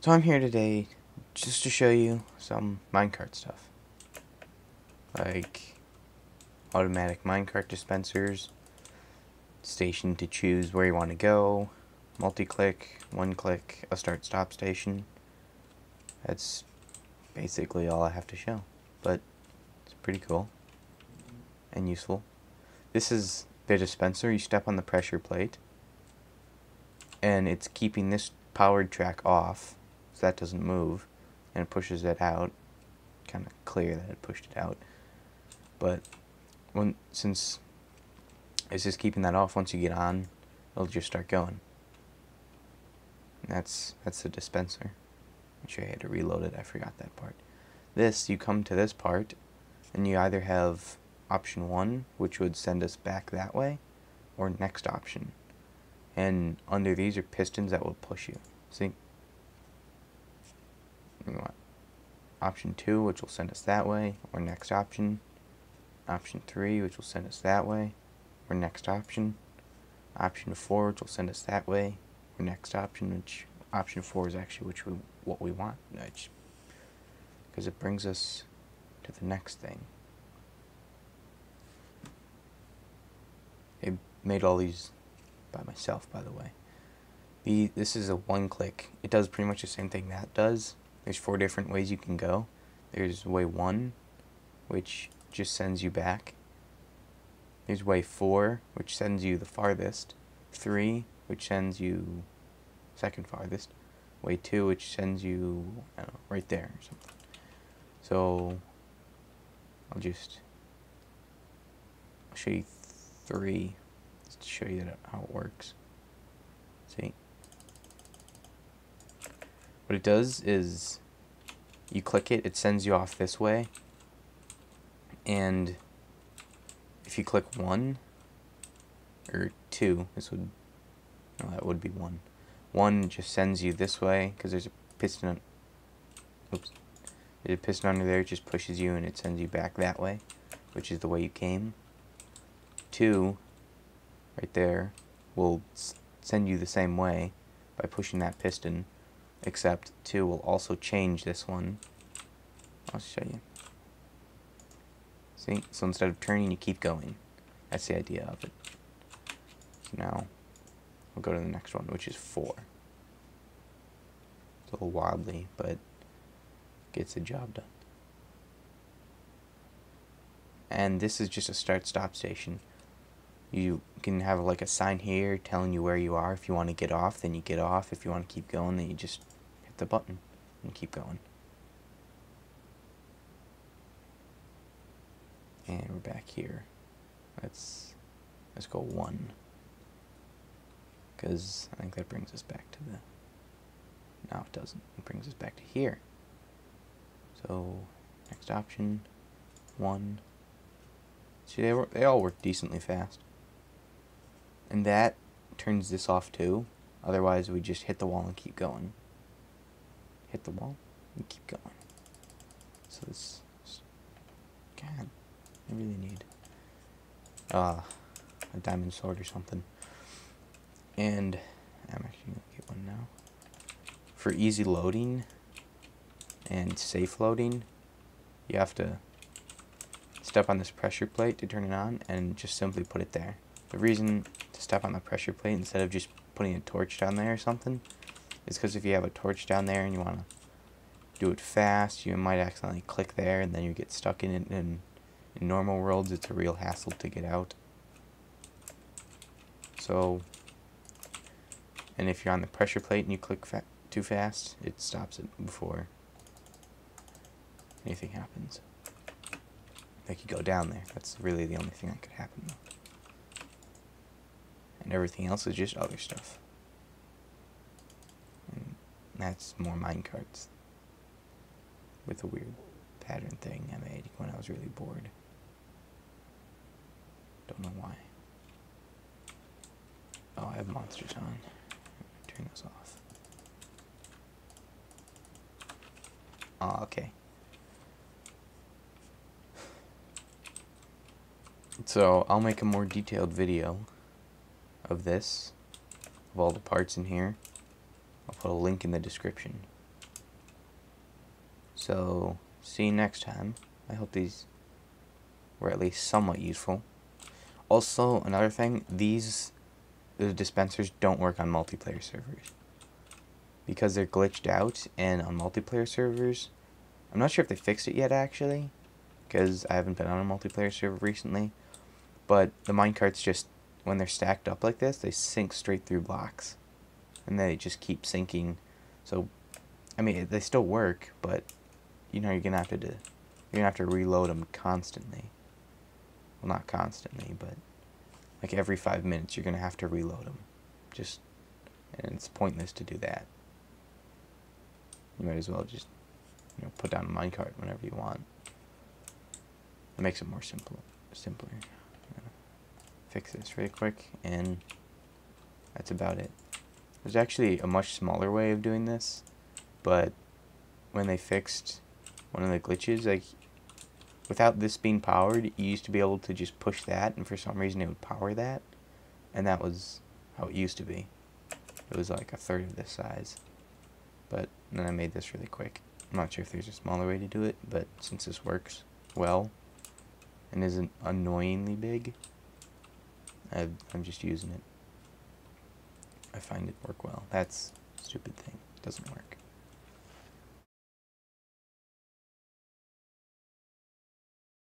So I'm here today just to show you some minecart stuff, like automatic minecart dispensers, station to choose where you want to go, multi-click, one-click, a start-stop station. That's basically all I have to show, but it's pretty cool and useful. This is the dispenser. You step on the pressure plate, and it's keeping this powered track off, so that doesn't move, and it pushes it out. Kind of clear that it pushed it out, but since it's just keeping that off, once you get on, it'll just start going. And that's the dispenser. I'm sure I had to reload it. I forgot that part. You come to this part, and you either have option 1, which would send us back that way, or next option. And under these are pistons that will push you. See? You want option 2, which will send us that way, or next option. Option 3, which will send us that way, or next option. Option 4, which will send us that way, or next option, which option 4 is actually what we want, because it brings us to the next thing. I made all these by myself, by the way. This is a one-click. It does pretty much the same thing that does. There's 4 different ways you can go. There's way 1, which just sends you back. There's way 4, which sends you the farthest. 3, which sends you second farthest. Way 2, which sends you, I don't know, right there or something. So I'll show you 3 just to show you how it works. See? What it does is you click it, it sends you off this way, and if you click 1 or 2, that would be 1. 1 just sends you this way because there's a piston. There's a piston under there. It just pushes you and it sends you back that way, which is the way you came. 2, right there, will send you the same way by pushing that piston, except 2 will also change this one. I'll show you. See? So instead of turning, you keep going. That's the idea of it. So now, we'll go to the next one, which is 4. It's a little wobbly, but gets the job done. And this is just a start-stop station. You can have like a sign here telling you where you are. If you want to get off, then you get off. If you want to keep going, then you just hit the button and keep going. And we're back here. Let's go 1, because I think that brings us back to the. No, it doesn't. It brings us back to here. So next option, 1. See, they all work decently fast. And that turns this off too. Otherwise, we just hit the wall and keep going. Hit the wall and keep going. So this, God, I really need a diamond sword or something. And I'm actually gonna get one now. For easy loading and safe loading, you have to step on this pressure plate to turn it on and just simply put it there. The reason to step on the pressure plate instead of just putting a torch down there or something is because if you have a torch down there and you want to do it fast, you might accidentally click there and then you get stuck in it. And in normal worlds, it's a real hassle to get out. So, and if you're on the pressure plate and you click too fast, it stops it before anything happens. Like you go down there. That's really the only thing that could happen though. And everything else is just other stuff. And that's more minecarts with a weird pattern thing I made when I was really bored. Don't know why. Oh, I have monsters on. Turn this off. Oh, okay. So I'll make a more detailed video of this, of all the parts in here. I'll put a link in the description. So, see you next time. I hope these were at least somewhat useful. Also, another thing, the dispensers don't work on multiplayer servers. Because they're glitched out, and on multiplayer servers, I'm not sure if they fixed it yet, actually, because I haven't been on a multiplayer server recently, but the minecarts just, when they're stacked up like this, they sink straight through blocks, and they just keep sinking. So, I mean, they still work, but, you know, you're gonna have to reload them constantly. Well, not constantly, but like every 5 minutes, you're gonna have to reload them. And it's pointless to do that. You might as well just, you know, put down a minecart whenever you want. It makes it more simpler. Fix this really quick, and that's about it. There's actually a much smaller way of doing this, but when they fixed one of the glitches, like, without this being powered, you used to be able to just push that, and for some reason it would power that, and that was how it used to be. It was like a third of this size, but then I made this really quick. I'm not sure if there's a smaller way to do it, but since this works well and isn't annoyingly big, I'm just using it. I find it work well. That's a stupid thing. It doesn't work.